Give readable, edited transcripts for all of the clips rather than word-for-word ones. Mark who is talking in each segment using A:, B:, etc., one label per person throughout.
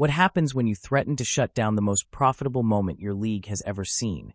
A: What happens when you threaten to shut down the most profitable moment your league has ever seen,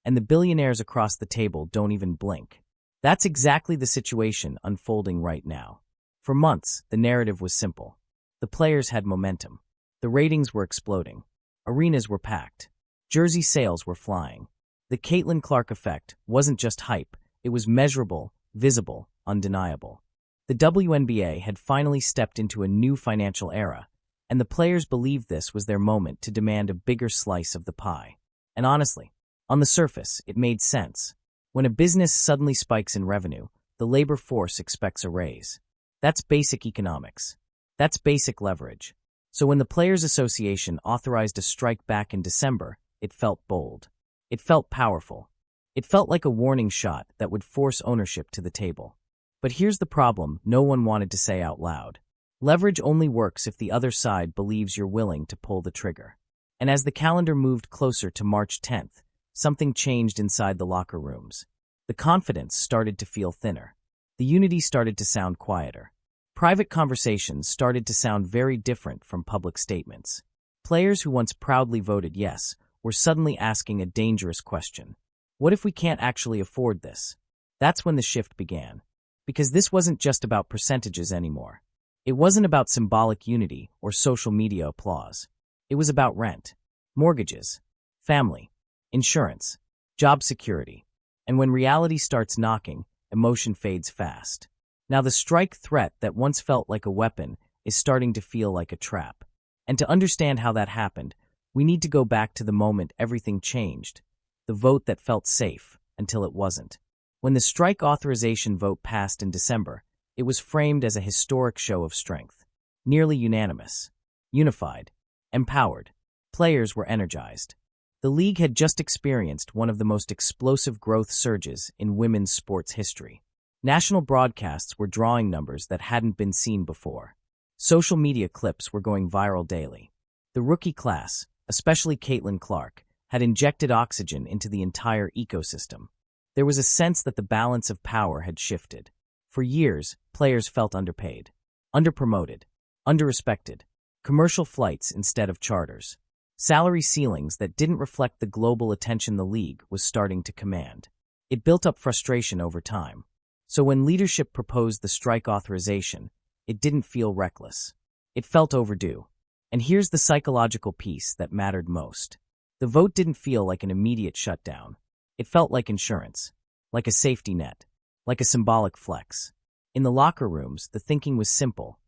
A: and the billionaires across the table don't even blink? That's exactly the situation unfolding right now. For months, the narrative was simple. The players had momentum. The ratings were exploding. Arenas were packed. Jersey sales were flying. The Caitlin Clark effect wasn't just hype, it was measurable, visible, undeniable. The WNBA had finally stepped into a new financial era, and the players believed this was their moment to demand a bigger slice of the pie. And honestly, on the surface, it made sense. When a business suddenly spikes in revenue, the labor force expects a raise. That's basic economics. That's basic leverage. So when the Players Association authorized a strike back in December, it felt bold. It felt powerful. It felt like a warning shot that would force ownership to the table. But here's the problem no one wanted to say out loud. Leverage only works if the other side believes you're willing to pull the trigger. And as the calendar moved closer to March 10th, something changed inside the locker rooms. The confidence started to feel thinner. The unity started to sound quieter. Private conversations started to sound very different from public statements. Players who once proudly voted yes were suddenly asking a dangerous question. What if we can't actually afford this? That's when the shift began. Because this wasn't just about percentages anymore. It wasn't about symbolic unity or social media applause. It was about rent, mortgages, family, insurance, job security. And when reality starts knocking, emotion fades fast. Now the strike threat that once felt like a weapon is starting to feel like a trap. And to understand how that happened, we need to go back to the moment everything changed, the vote that felt safe until it wasn't. When the strike authorization vote passed in December, it was framed as a historic show of strength. Nearly unanimous, unified, empowered. Players were energized. The league had just experienced one of the most explosive growth surges in women's sports history. National broadcasts were drawing numbers that hadn't been seen before. Social media clips were going viral daily. The rookie class, especially Caitlin Clark, had injected oxygen into the entire ecosystem. There was a sense that the balance of power had shifted. For years, players felt underpaid, underpromoted, underrespected, commercial flights instead of charters. Salary ceilings that didn't reflect the global attention the league was starting to command. It built up frustration over time. So when leadership proposed the strike authorization, it didn't feel reckless. It felt overdue. And here's the psychological piece that mattered most. The vote didn't feel like an immediate shutdown. It felt like insurance, like a safety net, like a symbolic flex. In the locker rooms, the thinking was simple.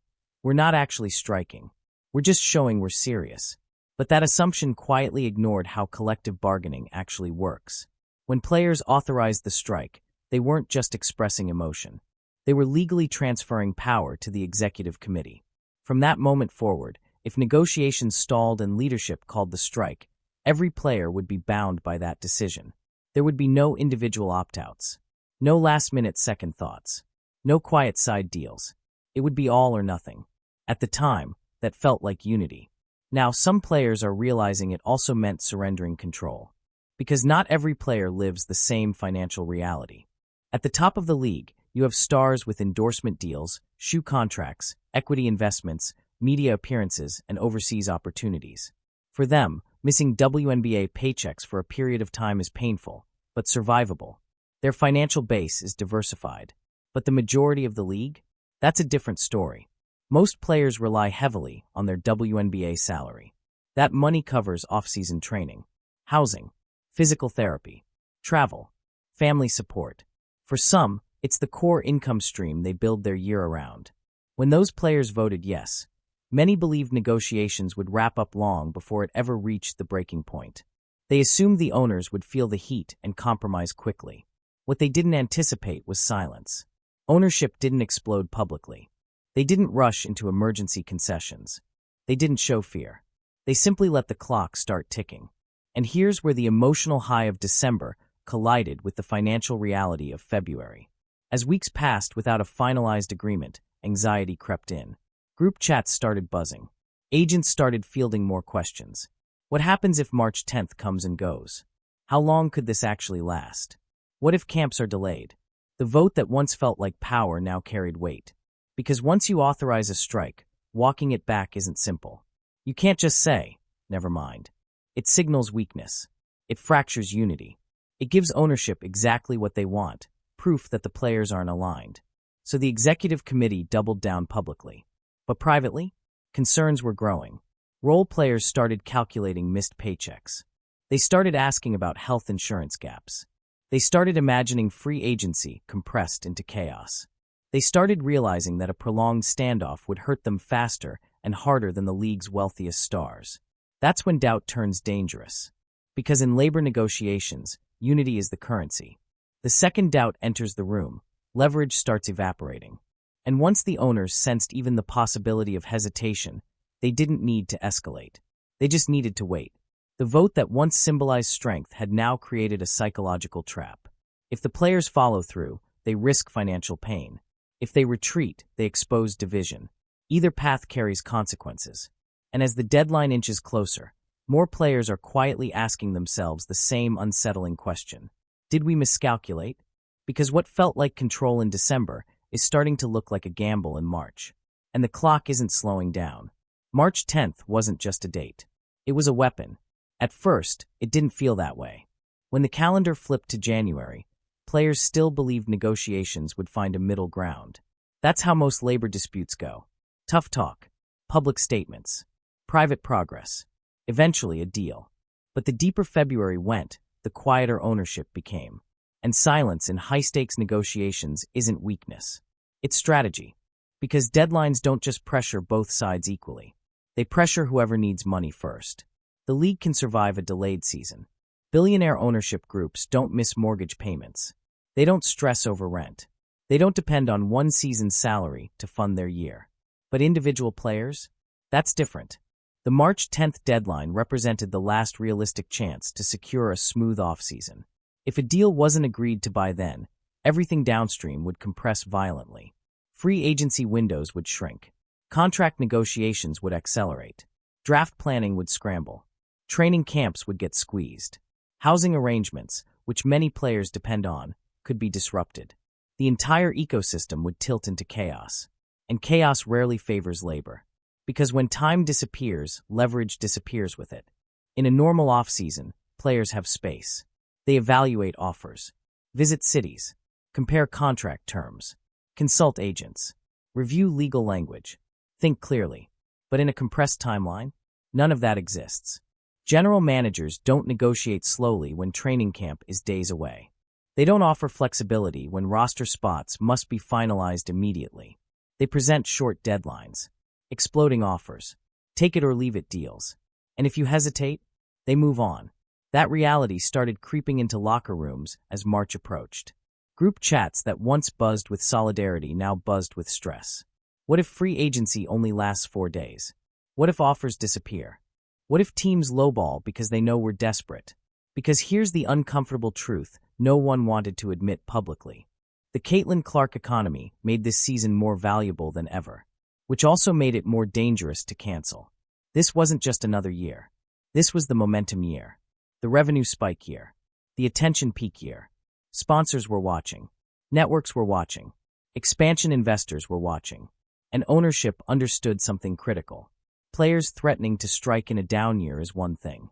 A: We're not actually striking. We're just showing we're serious. But that assumption quietly ignored how collective bargaining actually works. When players authorized the strike, they weren't just expressing emotion. They were legally transferring power to the executive committee. From that moment forward, if negotiations stalled and leadership called the strike, every player would be bound by that decision. There would be no individual opt-outs, no last-minute second thoughts, no quiet side deals. It would be all or nothing. At the time, that felt like unity. Now, some players are realizing it also meant surrendering control. Because not every player lives the same financial reality. At the top of the league, you have stars with endorsement deals, shoe contracts, equity investments, media appearances, and overseas opportunities. For them, missing WNBA paychecks for a period of time is painful, but survivable. Their financial base is diversified. But the majority of the league? That's a different story. Most players rely heavily on their WNBA salary. That money covers off-season training, housing, physical therapy, travel, family support. For some, it's the core income stream they build their year around. When those players voted yes, many believed negotiations would wrap up long before it ever reached the breaking point. They assumed the owners would feel the heat and compromise quickly. What they didn't anticipate was silence. Ownership didn't explode publicly. They didn't rush into emergency concessions. They didn't show fear. They simply let the clock start ticking. And here's where the emotional high of December collided with the financial reality of February. As weeks passed without a finalized agreement, anxiety crept in. Group chats started buzzing. Agents started fielding more questions. What happens if March 10th comes and goes? How long could this actually last? What if camps are delayed? The vote that once felt like power now carried weight. Because once you authorize a strike, walking it back isn't simple. You can't just say, never mind. It signals weakness. It fractures unity. It gives ownership exactly what they want, proof that the players aren't aligned. So the executive committee doubled down publicly. But privately, concerns were growing. Role players started calculating missed paychecks. They started asking about health insurance gaps. They started imagining free agency compressed into chaos. They started realizing that a prolonged standoff would hurt them faster and harder than the league's wealthiest stars. That's when doubt turns dangerous. Because in labor negotiations, unity is the currency. The second doubt enters the room, leverage starts evaporating. And once the owners sensed even the possibility of hesitation, they didn't need to escalate. They just needed to wait. The vote that once symbolized strength had now created a psychological trap. If the players follow through, they risk financial pain. If they retreat, they expose division. Either path carries consequences. And as the deadline inches closer, more players are quietly asking themselves the same unsettling question. Did we miscalculate? Because what felt like control in December is starting to look like a gamble in March. And the clock isn't slowing down. March 10th wasn't just a date. It was a weapon. At first, it didn't feel that way. When the calendar flipped to January, players still believed negotiations would find a middle ground. That's how most labor disputes go. Tough talk, public statements, private progress, eventually a deal. But the deeper February went, the quieter ownership became. And silence in high-stakes negotiations isn't weakness. It's strategy. Because deadlines don't just pressure both sides equally. They pressure whoever needs money first. The league can survive a delayed season. Billionaire ownership groups don't miss mortgage payments. They don't stress over rent. They don't depend on one season's salary to fund their year. But individual players? That's different. The March 10th deadline represented the last realistic chance to secure a smooth offseason. If a deal wasn't agreed to by then, everything downstream would compress violently. Free agency windows would shrink. Contract negotiations would accelerate. Draft planning would scramble. Training camps would get squeezed. Housing arrangements, which many players depend on, could be disrupted. The entire ecosystem would tilt into chaos. And chaos rarely favors labor. Because when time disappears, leverage disappears with it. In a normal off-season, players have space. They evaluate offers, visit cities, compare contract terms, consult agents, review legal language, think clearly. But in a compressed timeline, none of that exists. General managers don't negotiate slowly when training camp is days away. They don't offer flexibility when roster spots must be finalized immediately. They present short deadlines, exploding offers, take it or leave it deals. And if you hesitate, they move on. That reality started creeping into locker rooms as March approached. Group chats that once buzzed with solidarity now buzzed with stress. What if free agency only lasts 4 days? What if offers disappear? What if teams lowball because they know we're desperate? Because here's the uncomfortable truth no one wanted to admit publicly. The Caitlin Clark economy made this season more valuable than ever, which also made it more dangerous to cancel. This wasn't just another year. This was the momentum year, the revenue spike year, the attention peak year. Sponsors were watching. Networks were watching. Expansion investors were watching. And ownership understood something critical. Players threatening to strike in a down year is one thing.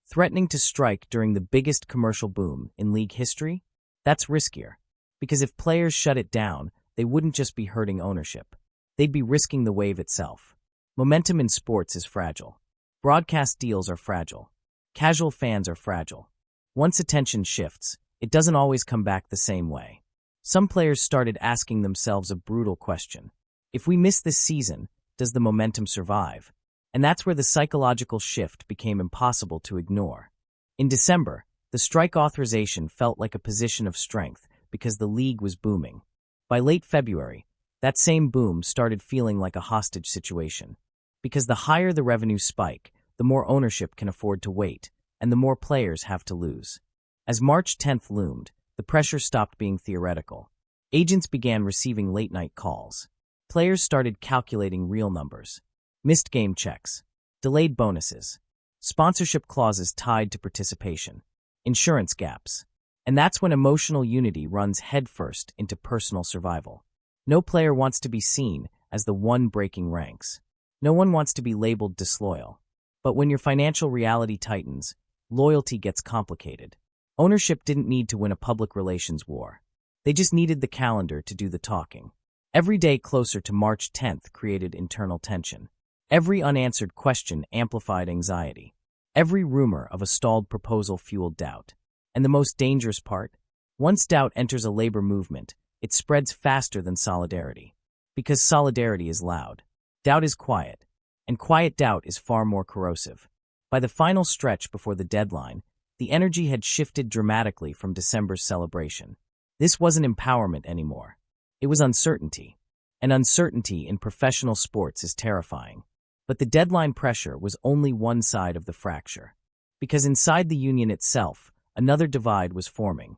A: Threatening to strike during the biggest commercial boom in league history? That's riskier. Because if players shut it down, they wouldn't just be hurting ownership. They'd be risking the wave itself. Momentum in sports is fragile. Broadcast deals are fragile. Casual fans are fragile. Once attention shifts, it doesn't always come back the same way. Some players started asking themselves a brutal question. If we miss this season, does the momentum survive? And that's where the psychological shift became impossible to ignore. In December, the strike authorization felt like a position of strength because the league was booming. By late February, that same boom started feeling like a hostage situation. Because the higher the revenue spike, the more ownership can afford to wait, and the more players have to lose. As March 10th loomed, the pressure stopped being theoretical. Agents began receiving late-night calls. Players started calculating real numbers. Missed game checks, delayed bonuses, sponsorship clauses tied to participation, insurance gaps. And that's when emotional unity runs headfirst into personal survival. No player wants to be seen as the one breaking ranks. No one wants to be labeled disloyal. But when your financial reality tightens, loyalty gets complicated. Ownership didn't need to win a public relations war. They just needed the calendar to do the talking. Every day closer to March 10th created internal tension. Every unanswered question amplified anxiety. Every rumor of a stalled proposal fueled doubt. And the most dangerous part? Once doubt enters a labor movement, it spreads faster than solidarity. Because solidarity is loud. Doubt is quiet. And quiet doubt is far more corrosive. By the final stretch before the deadline, the energy had shifted dramatically from December's celebration. This wasn't empowerment anymore. It was uncertainty. And uncertainty in professional sports is terrifying. But the deadline pressure was only one side of the fracture. Because inside the union itself, another divide was forming.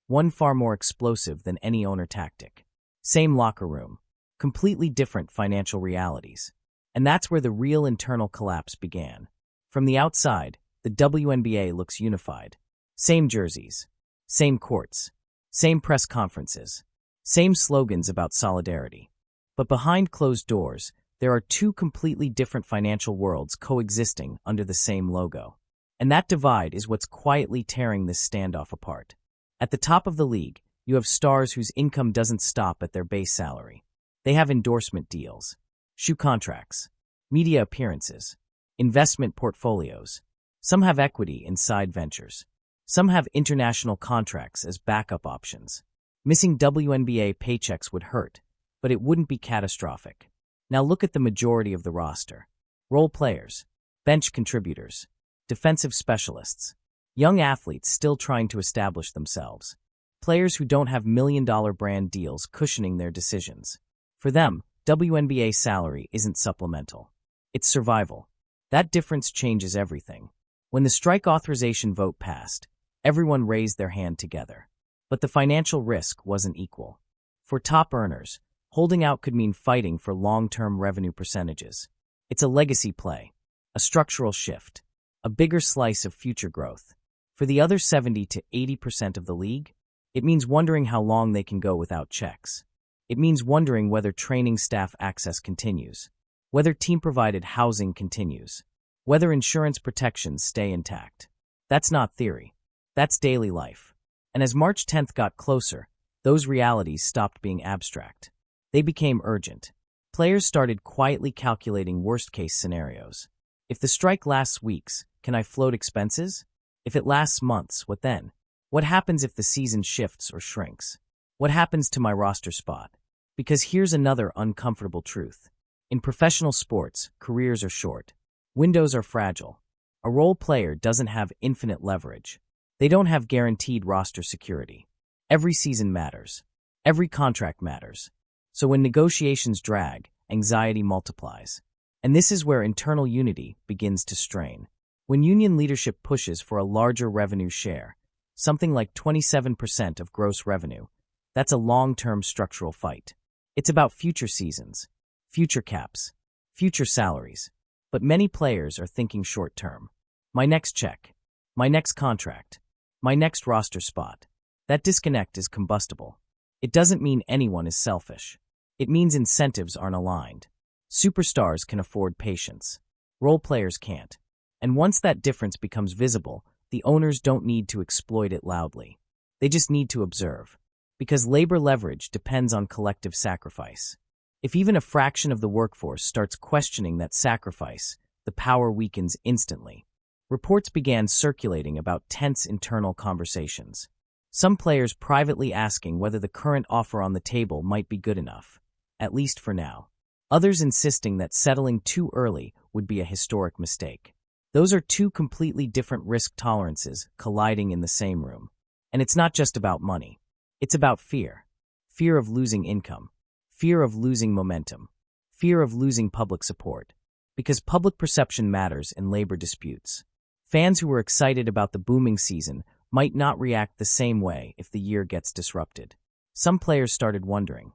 A: One far more explosive than any owner tactic. Same locker room. Completely different financial realities. And that's where the real internal collapse began. From the outside, the WNBA looks unified. Same jerseys. Same courts. Same press conferences. Same slogans about solidarity. But behind closed doors, there are two completely different financial worlds coexisting under the same logo. And that divide is what's quietly tearing this standoff apart. At the top of the league, you have stars whose income doesn't stop at their base salary. They have endorsement deals, shoe contracts, media appearances, investment portfolios. Some have equity in side ventures. Some have international contracts as backup options. Missing WNBA paychecks would hurt, but it wouldn't be catastrophic. Now look at the majority of the roster. Role players, bench contributors, defensive specialists, young athletes still trying to establish themselves, players who don't have million-dollar brand deals cushioning their decisions. For them, WNBA salary isn't supplemental. It's survival. That difference changes everything. When the strike authorization vote passed, everyone raised their hand together. But the financial risk wasn't equal. For top earners, holding out could mean fighting for long-term revenue percentages. It's a legacy play, a structural shift, a bigger slice of future growth. For the other 70 to 80% of the league, it means wondering how long they can go without checks. It means wondering whether training staff access continues, whether team-provided housing continues, whether insurance protections stay intact. That's not theory. That's daily life. And as March 10th got closer, those realities stopped being abstract. They became urgent. Players started quietly calculating worst-case scenarios. If the strike lasts weeks, can I float expenses? If it lasts months, what then? What happens if the season shifts or shrinks? What happens to my roster spot? Because here's another uncomfortable truth. In professional sports, careers are short. Windows are fragile. A role player doesn't have infinite leverage. They don't have guaranteed roster security. Every season matters. Every contract matters. So when negotiations drag, anxiety multiplies. And this is where internal unity begins to strain. When union leadership pushes for a larger revenue share, something like 27% of gross revenue, that's a long-term structural fight. It's about future seasons, future caps, future salaries. But many players are thinking short-term. My next check, my next contract, my next roster spot. That disconnect is combustible. It doesn't mean anyone is selfish. It means incentives aren't aligned. Superstars can afford patience. Role players can't. And once that difference becomes visible, the owners don't need to exploit it loudly. They just need to observe. Because labor leverage depends on collective sacrifice. If even a fraction of the workforce starts questioning that sacrifice, the power weakens instantly. Reports began circulating about tense internal conversations. Some players privately asking whether the current offer on the table might be good enough, at least for now. Others insisting that settling too early would be a historic mistake. Those are two completely different risk tolerances colliding in the same room. And it's not just about money. It's about fear. Fear of losing income. Fear of losing momentum. Fear of losing public support. Because public perception matters in labor disputes. Fans who were excited about the booming season might not react the same way if the year gets disrupted. Some players started wondering,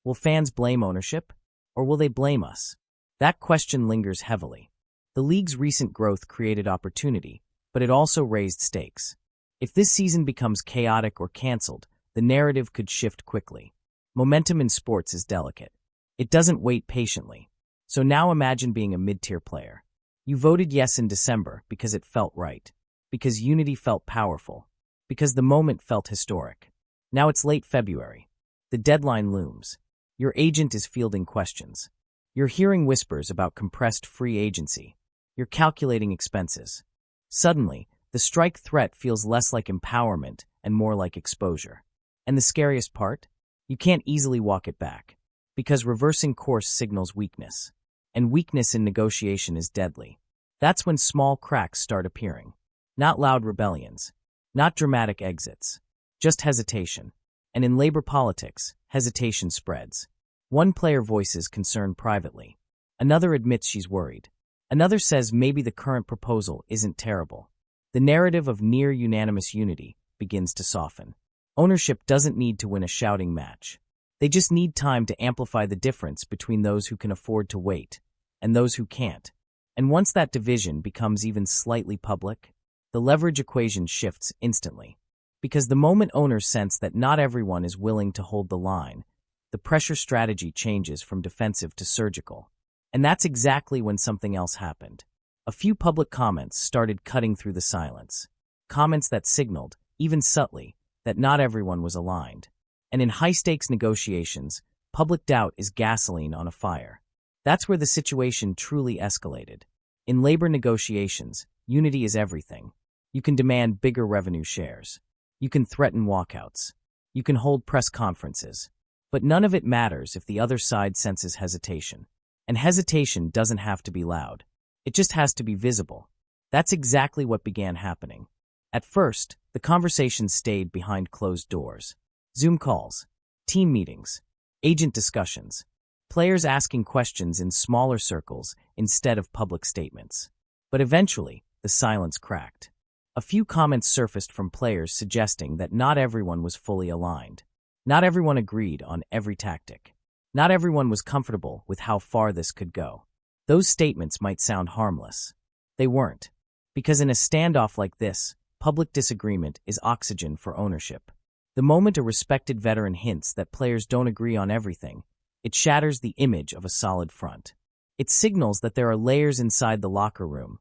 A: will fans blame ownership, or will they blame us? That question lingers heavily. The league's recent growth created opportunity, but it also raised stakes. If this season becomes chaotic or canceled, the narrative could shift quickly. Momentum in sports is delicate. It doesn't wait patiently. So now imagine being a mid-tier player. You voted yes in December because it felt right, because unity felt powerful, because the moment felt historic. Now it's late February. The deadline looms. Your agent is fielding questions. You're hearing whispers about compressed free agency. You're calculating expenses. Suddenly, the strike threat feels less like empowerment and more like exposure. And the scariest part? You can't easily walk it back, because reversing course signals weakness. And weakness in negotiation is deadly. That's when small cracks start appearing. Not loud rebellions, not dramatic exits, just hesitation. And in labor politics, hesitation spreads. One player voices concern privately. Another admits she's worried. Another says maybe the current proposal isn't terrible. The narrative of near-unanimous unity begins to soften. Ownership doesn't need to win a shouting match. They just need time to amplify the difference between those who can afford to wait and those who can't. And once that division becomes even slightly public, the leverage equation shifts instantly. Because the moment owners sense that not everyone is willing to hold the line, the pressure strategy changes from defensive to surgical. And that's exactly when something else happened. A few public comments started cutting through the silence. Comments that signaled, even subtly, that not everyone was aligned. And in high-stakes negotiations, public doubt is gasoline on a fire. That's where the situation truly escalated. In labor negotiations, unity is everything. You can demand bigger revenue shares. You can threaten walkouts. You can hold press conferences. But none of it matters if the other side senses hesitation. And hesitation doesn't have to be loud. It just has to be visible. That's exactly what began happening. At first, the conversations stayed behind closed doors. Zoom calls, team meetings, agent discussions, players asking questions in smaller circles instead of public statements. But eventually, the silence cracked. A few comments surfaced from players suggesting that not everyone was fully aligned. Not everyone agreed on every tactic. Not everyone was comfortable with how far this could go. Those statements might sound harmless. They weren't. Because in a standoff like this, public disagreement is oxygen for ownership. The moment a respected veteran hints that players don't agree on everything, it shatters the image of a solid front. It signals that there are layers inside the locker room,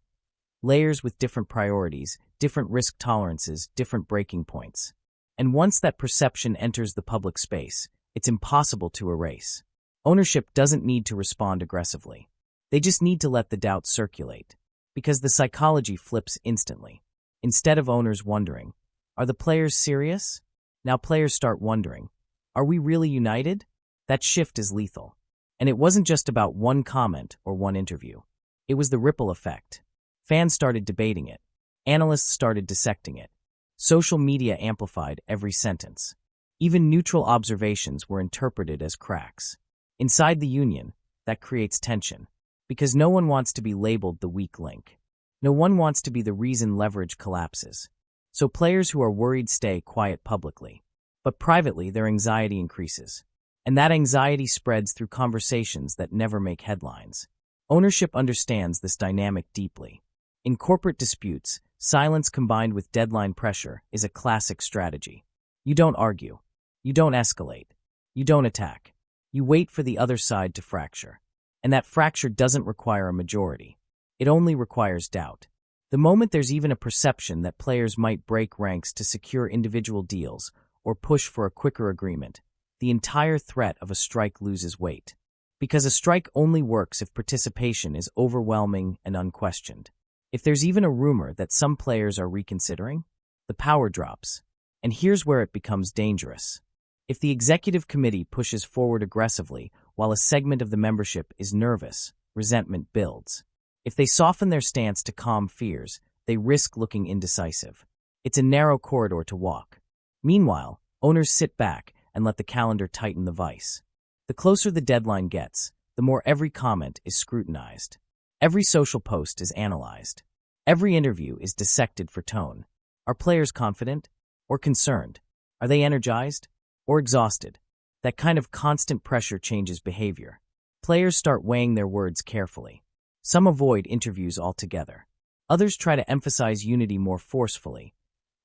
A: layers with different priorities, different risk tolerances, different breaking points. And once that perception enters the public space, it's impossible to erase. Ownership doesn't need to respond aggressively. They just need to let the doubt circulate. Because the psychology flips instantly. Instead of owners wondering, are the players serious? Now players start wondering, are we really united? That shift is lethal. And it wasn't just about one comment or one interview. It was the ripple effect. Fans started debating it. Analysts started dissecting it. Social media amplified every sentence. Even neutral observations were interpreted as cracks. Inside the union, that creates tension. Because no one wants to be labeled the weak link. No one wants to be the reason leverage collapses. So players who are worried stay quiet publicly. But privately, their anxiety increases. And that anxiety spreads through conversations that never make headlines. Ownership understands this dynamic deeply. In corporate disputes, silence combined with deadline pressure is a classic strategy. You don't argue. You don't escalate. You don't attack. You wait for the other side to fracture. And that fracture doesn't require a majority. It only requires doubt. The moment there's even a perception that players might break ranks to secure individual deals or push for a quicker agreement, the entire threat of a strike loses weight. Because a strike only works if participation is overwhelming and unquestioned. If there's even a rumor that some players are reconsidering, the power drops. And here's where it becomes dangerous. If the executive committee pushes forward aggressively while a segment of the membership is nervous, resentment builds. If they soften their stance to calm fears, they risk looking indecisive. It's a narrow corridor to walk. Meanwhile, owners sit back and let the calendar tighten the vice. The closer the deadline gets, the more every comment is scrutinized. Every social post is analyzed. Every interview is dissected for tone. Are players confident or concerned? Are they energized or exhausted? That kind of constant pressure changes behavior. Players start weighing their words carefully. Some avoid interviews altogether. Others try to emphasize unity more forcefully,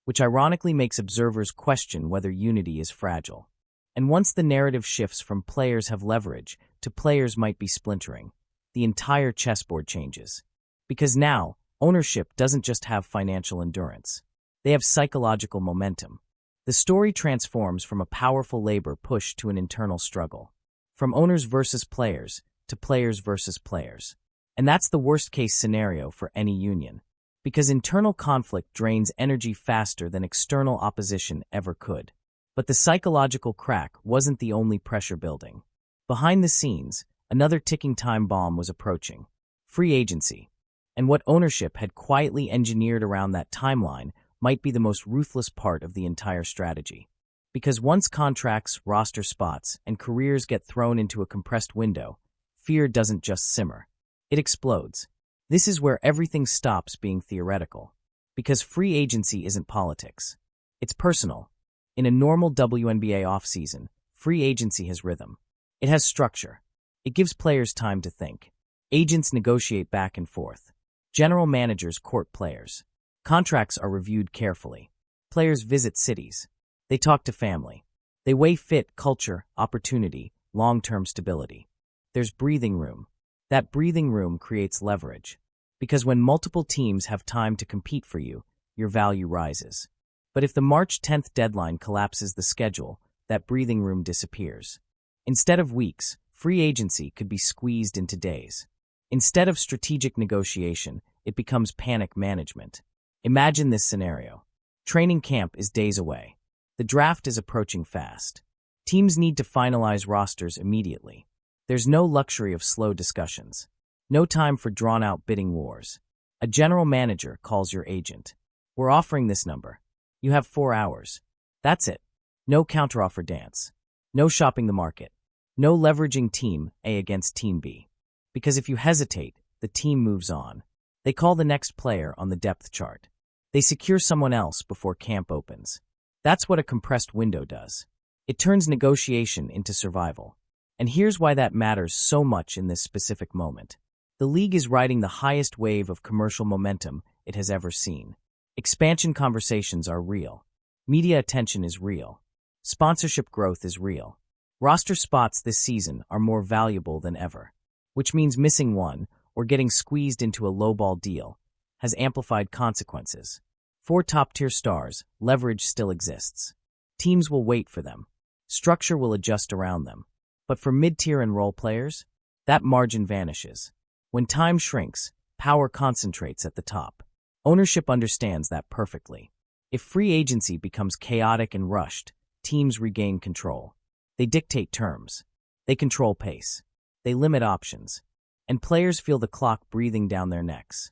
A: which ironically makes observers question whether unity is fragile. And once the narrative shifts from players have leverage to players might be splintering, the entire chessboard changes. Because now, ownership doesn't just have financial endurance. They have psychological momentum. The story transforms from a powerful labor push to an internal struggle. From owners versus players to players versus players. And that's the worst-case scenario for any union. Because internal conflict drains energy faster than external opposition ever could. But the psychological crack wasn't the only pressure building. Behind the scenes, another ticking time bomb was approaching. Free agency. And what ownership had quietly engineered around that timeline might be the most ruthless part of the entire strategy. Because once contracts, roster spots, and careers get thrown into a compressed window, fear doesn't just simmer. It explodes. This is where everything stops being theoretical. Because free agency isn't politics. It's personal. In a normal WNBA offseason, free agency has rhythm. It has structure. It gives players time to think. Agents negotiate back and forth. General managers court players. Contracts are reviewed carefully. Players visit cities. They talk to family. They weigh fit, culture, opportunity, long-term stability. There's breathing room. That breathing room creates leverage. Because when multiple teams have time to compete for you, your value rises. But if the March 10th deadline collapses the schedule, that breathing room disappears. Instead of weeks, free agency could be squeezed into days. Instead of strategic negotiation, it becomes panic management. Imagine this scenario. Training camp is days away. The draft is approaching fast. Teams need to finalize rosters immediately. There's no luxury of slow discussions. No time for drawn-out bidding wars. A general manager calls your agent. We're offering this number. You have 4 hours. That's it. No counteroffer dance. No shopping the market. No leveraging team A against team B. Because if you hesitate, the team moves on. They call the next player on the depth chart. They secure someone else before camp opens. That's what a compressed window does. It turns negotiation into survival. And here's why that matters so much in this specific moment. The league is riding the highest wave of commercial momentum it has ever seen. Expansion conversations are real. Media attention is real. Sponsorship growth is real. Roster spots this season are more valuable than ever, which means missing one or getting squeezed into a lowball deal has amplified consequences. For top-tier stars, leverage still exists. Teams will wait for them. Structure will adjust around them. But for mid-tier and role players, that margin vanishes. When time shrinks, power concentrates at the top. Ownership understands that perfectly. If free agency becomes chaotic and rushed, teams regain control. They dictate terms. They control pace. They limit options. And players feel the clock breathing down their necks.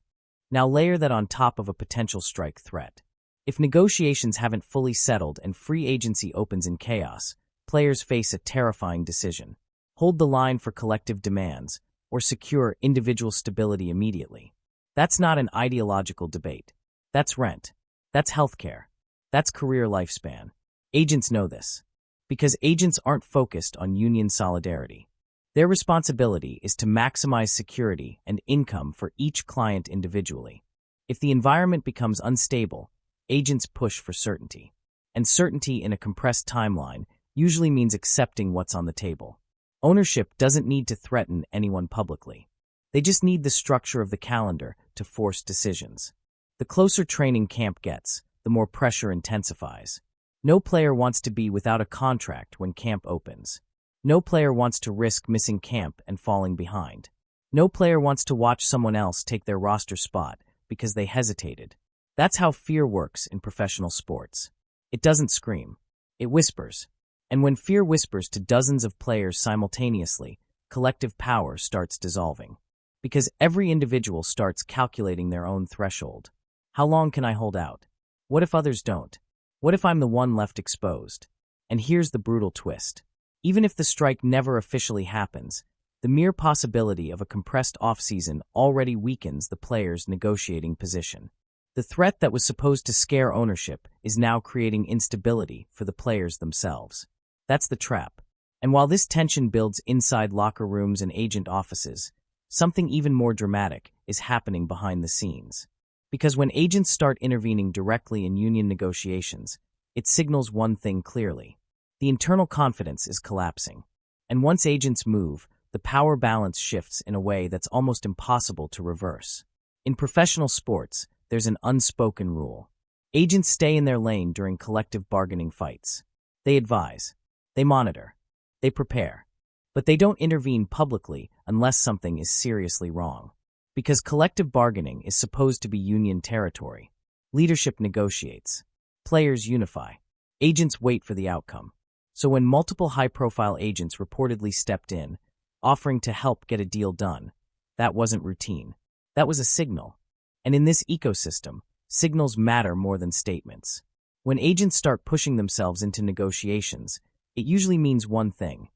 A: Now layer that on top of a potential strike threat. If negotiations haven't fully settled and free agency opens in chaos, players face a terrifying decision. Hold the line for collective demands, or secure individual stability immediately. That's not an ideological debate. That's rent. That's healthcare. That's career lifespan. Agents know this. Because agents aren't focused on union solidarity. Their responsibility is to maximize security and income for each client individually. If the environment becomes unstable, agents push for certainty. And certainty in a compressed timeline usually means accepting what's on the table. Ownership doesn't need to threaten anyone publicly. They just need the structure of the calendar to force decisions. The closer training camp gets, the more pressure intensifies. No player wants to be without a contract when camp opens. No player wants to risk missing camp and falling behind. No player wants to watch someone else take their roster spot because they hesitated. That's how fear works in professional sports. It doesn't scream. It whispers. And when fear whispers to dozens of players simultaneously, collective power starts dissolving. Because every individual starts calculating their own threshold. How long can I hold out? What if others don't? What if I'm the one left exposed? And here's the brutal twist. Even if the strike never officially happens, the mere possibility of a compressed offseason already weakens the player's negotiating position. The threat that was supposed to scare ownership is now creating instability for the players themselves. That's the trap. And while this tension builds inside locker rooms and agent offices, something even more dramatic is happening behind the scenes. Because when agents start intervening directly in union negotiations, it signals one thing clearly. The internal confidence is collapsing. And once agents move, the power balance shifts in a way that's almost impossible to reverse. In professional sports, there's an unspoken rule. Agents stay in their lane during collective bargaining fights. They advise. They monitor. They prepare. But they don't intervene publicly unless something is seriously wrong. Because collective bargaining is supposed to be union territory. Leadership negotiates. Players unify. Agents wait for the outcome. So when multiple high-profile agents reportedly stepped in, offering to help get a deal done, that wasn't routine. That was a signal. And in this ecosystem, signals matter more than statements. When agents start pushing themselves into negotiations, it usually means one thing.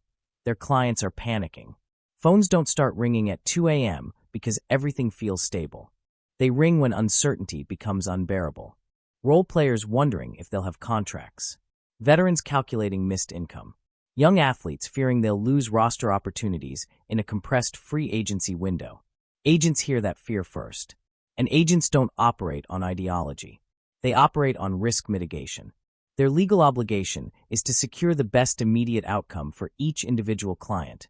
A: Their clients are panicking. Phones don't start ringing at 2 a.m. because everything feels stable. They ring when uncertainty becomes unbearable. Role players wondering if they'll have contracts. Veterans calculating missed income. Young athletes fearing they'll lose roster opportunities in a compressed free agency window. Agents hear that fear first. And agents don't operate on ideology. They operate on risk mitigation. Their legal obligation is to secure the best immediate outcome for each individual client,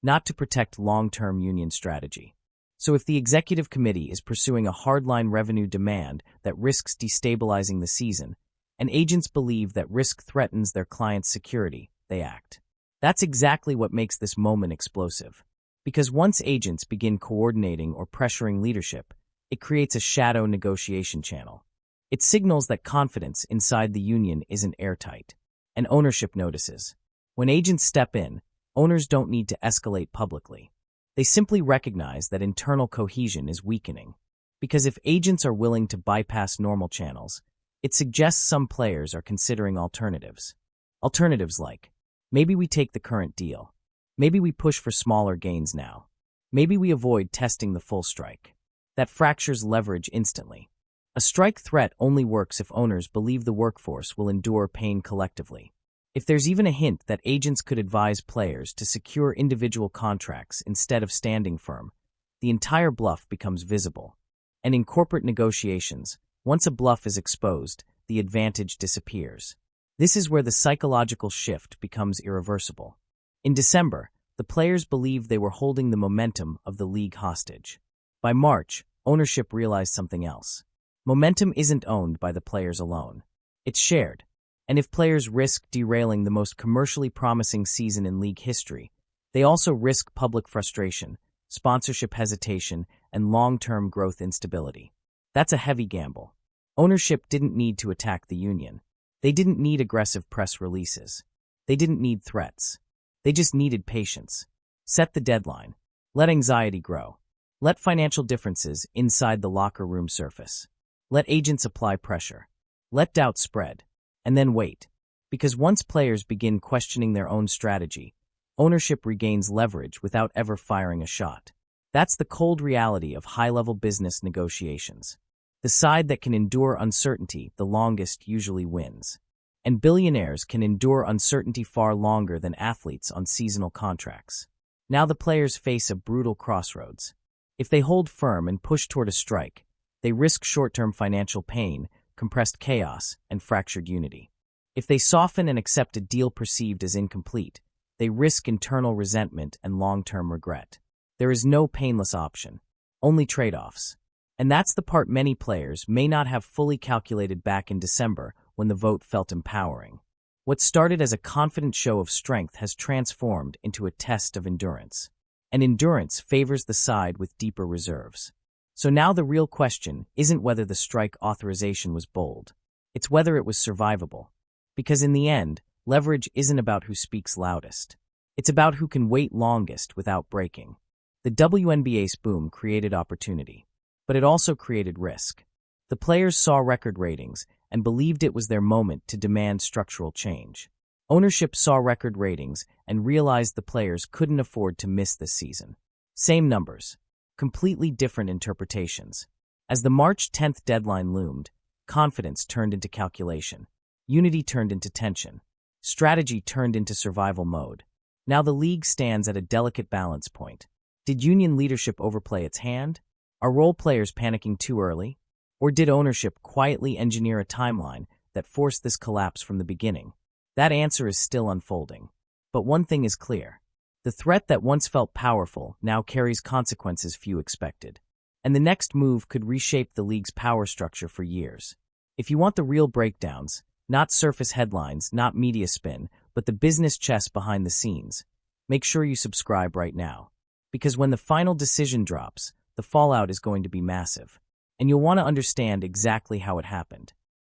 A: not to protect long-term union strategy. So if the executive committee is pursuing a hardline revenue demand that risks destabilizing the season, and agents believe that risk threatens their client's security, they act. That's exactly what makes this moment explosive. Because once agents begin coordinating or pressuring leadership, it creates a shadow negotiation channel. It signals that confidence inside the union isn't airtight, and ownership notices. When agents step in, owners don't need to escalate publicly. They simply recognize that internal cohesion is weakening. Because if agents are willing to bypass normal channels, it suggests some players are considering alternatives. Alternatives like, maybe we take the current deal. Maybe we push for smaller gains now. Maybe we avoid testing the full strike. That fractures leverage instantly. A strike threat only works if owners believe the workforce will endure pain collectively. If there's even a hint that agents could advise players to secure individual contracts instead of standing firm, the entire bluff becomes visible. And in corporate negotiations, once a bluff is exposed, the advantage disappears. This is where the psychological shift becomes irreversible. In December, the players believed they were holding the momentum of the league hostage. By March, ownership realized something else. Momentum isn't owned by the players alone. It's shared. And if players risk derailing the most commercially promising season in league history, they also risk public frustration, sponsorship hesitation, and long-term growth instability. That's a heavy gamble. Ownership didn't need to attack the union. They didn't need aggressive press releases. They didn't need threats. They just needed patience. Set the deadline. Let anxiety grow. Let financial differences inside the locker room surface. Let agents apply pressure. Let doubt spread. And then wait. Because once players begin questioning their own strategy, ownership regains leverage without ever firing a shot. That's the cold reality of high-level business negotiations. The side that can endure uncertainty the longest usually wins. And billionaires can endure uncertainty far longer than athletes on seasonal contracts. Now the players face a brutal crossroads. If they hold firm and push toward a strike, they risk short-term financial pain, compressed chaos, and fractured unity. If they soften and accept a deal perceived as incomplete, they risk internal resentment and long-term regret. There is no painless option, only trade-offs. And that's the part many players may not have fully calculated back in December when the vote felt empowering. What started as a confident show of strength has transformed into a test of endurance. And endurance favors the side with deeper reserves. So now the real question isn't whether the strike authorization was bold. It's whether it was survivable. Because in the end, leverage isn't about who speaks loudest. It's about who can wait longest without breaking. The WNBA's boom created opportunity. But it also created risk. The players saw record ratings and believed it was their moment to demand structural change. Ownership saw record ratings and realized the players couldn't afford to miss this season. Same numbers. Completely different interpretations. As the March 10th deadline loomed, confidence turned into calculation. Unity turned into tension. Strategy turned into survival mode. Now the league stands at a delicate balance point. Did union leadership overplay its hand? Are role players panicking too early? Or did ownership quietly engineer a timeline that forced this collapse from the beginning? That answer is still unfolding. But one thing is clear. The threat that once felt powerful now carries consequences few expected. And the next move could reshape the league's power structure for years. If you want the real breakdowns, not surface headlines, not media spin, but the business chess behind the scenes, make sure you subscribe right now. Because when the final decision drops, the fallout is going to be massive. And you'll want to understand exactly how it happened.